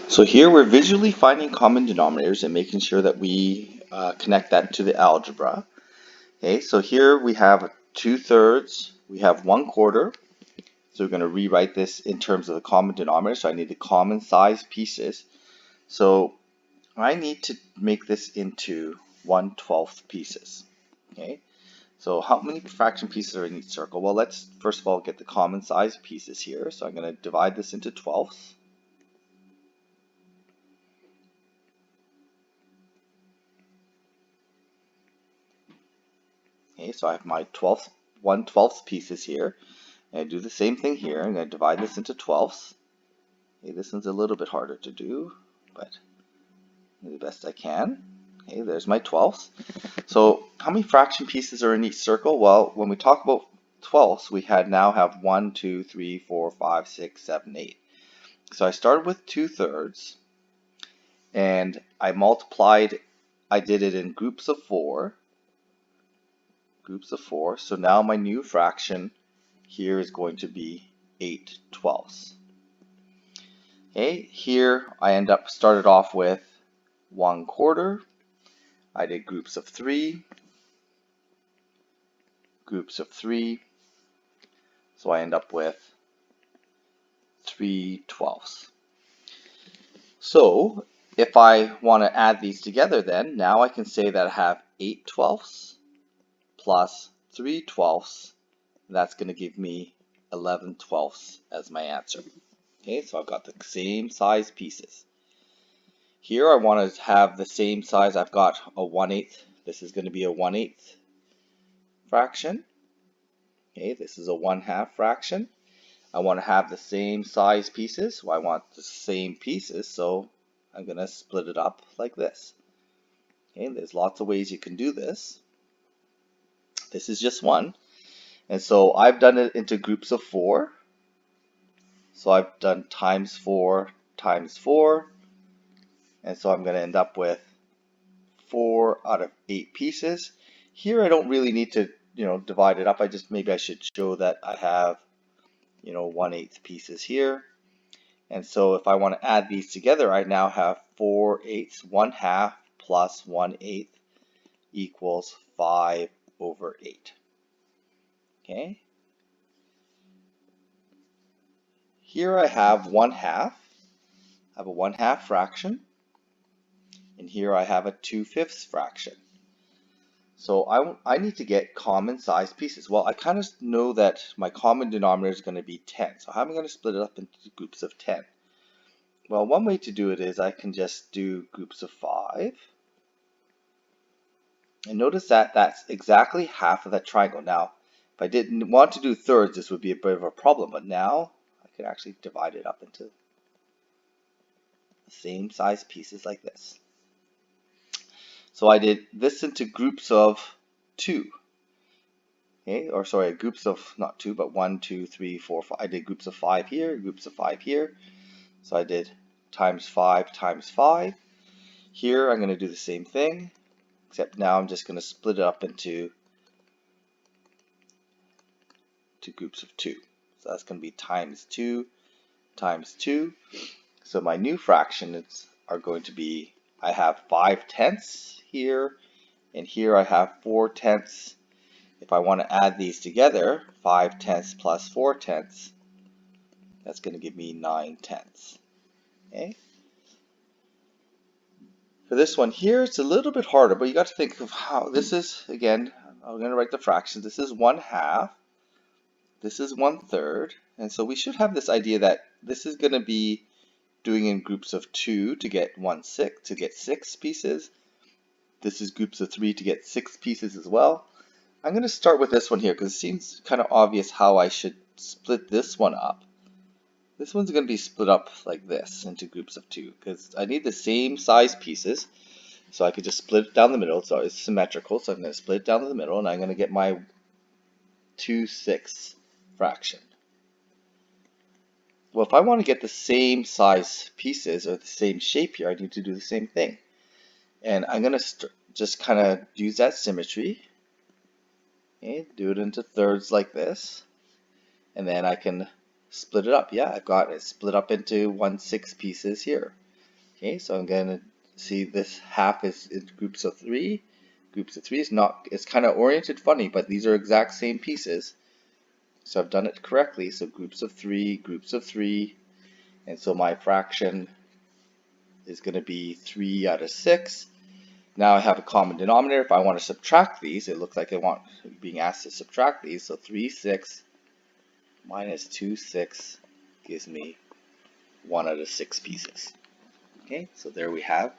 So here we're visually finding common denominators and making sure that we connect that to the algebra. Okay, so here we have 2/3, we have 1/4. So we're going to rewrite this in terms of the common denominator. So I need the common size pieces. So I need to make this into 1/12 pieces. Okay, so how many fraction pieces are in each circle? Well, let's first of all get the common size pieces here. So I'm going to divide this into 12ths. Okay, so I have my 1/12 pieces here. And I do the same thing here. I'm going to divide this into 12ths. Okay, this one's a little bit harder to do, but do the best I can. Okay, there's my 12ths. So how many fraction pieces are in each circle? Well, when we talk about 12ths, we now have 1, 2, 3, 4, 5, 6, 7, 8. So I started with 2/3, and I did it in groups of 4. So now my new fraction here is going to be 8/12. Okay, here I started off with 1/4. I did groups of 3, so I end up with 3/12. So if I want to add these together, then now I can say that I have 8/12 plus 3/12. That's going to give me 11/12 as my answer. Okay, so I've got the same size pieces. Here I want to have the same size. I've got a 1/8. This is going to be a 1/8 fraction. Okay, this is a 1/2 fraction. I want to have the same size pieces. Well, I want the same pieces, so I'm going to split it up like this. Okay, there's lots of ways you can do this. This is just one. And so I've done it into groups of 4. So I've done times 4 times 4. And so I'm going to end up with 4 out of 8 pieces. Here I don't really need to, divide it up. Maybe I should show that I have, 1/8 pieces here. And so if I want to add these together, I now have 4/8, 1/2 plus 1/8 equals 5/8. Okay. Here I have 1/2. I have a 1/2 fraction. And here I have a 2/5 fraction. So I need to get common size pieces. Well, I kind of know that my common denominator is going to be 10. So how am I going to split it up into groups of 10? Well, one way to do it is I can just do groups of 5. And notice that that's exactly half of that triangle. Now, if I didn't want to do thirds, this would be a bit of a problem. But now I can actually divide it up into the same size pieces like this. So I did this into groups of 2. Okay, or sorry, groups of not 2, but 1, 2, 3, 4, 5. I did groups of 5 here, groups of 5 here. So I did times 5 times 5. Here I'm going to do the same thing, except now I'm just going to split it up into groups of 2. So that's going to be times 2 times 2. So my new fractions are going to be, I have 5/10 here, and here I have 4/10. If I want to add these together, 5/10 plus 4/10, that's going to give me 9/10. Okay. For this one here, it's a little bit harder, but you got to think of how this is. Again, I'm going to write the fractions. This is 1/2. This is 1/3. And so we should have this idea that this is going to be doing in groups of 2 to get 6 pieces. This is groups of 3 to get 6 pieces as well. I'm going to start with this one here because it seems kind of obvious how I should split this one up. This one's going to be split up like this into groups of 2 because I need the same size pieces. So I could just split it down the middle. So it's symmetrical. So I'm going to split it down the middle, and I'm going to get my 2/6 fraction. Well, if I want to get the same size pieces or the same shape here, I need to do the same thing. And I'm going to just kind of use that symmetry. Okay, do it into thirds like this. And then I can split it up. Yeah, I've got it split up into 1/6 pieces here. Okay, so I'm going to see this half is in groups of 3. Groups of 3 is not, it's kind of oriented funny, but these are exact same pieces. So I've done it correctly. So groups of 3, and so my fraction is going to be 3 out of 6. Now I have a common denominator. If I want to subtract these, it looks like I want being asked to subtract these. So 3, 6 minus 2, 6 gives me 1 out of 6 pieces. Okay, so there we have.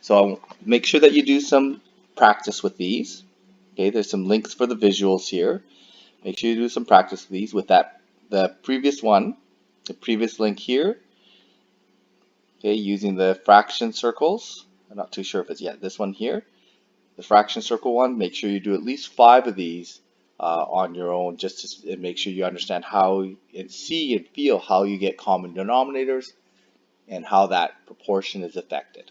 So I'll make sure that you do some practice with these. Okay, there's some links for the visuals here. Make sure you do some practice with these. With that, the previous one, the previous link here, okay, using the fraction circles. I'm not too sure if it's yet this one here. The fraction circle one, make sure you do at least 5 of these on your own, just to make sure you understand how and see and feel how you get common denominators and how that proportion is affected.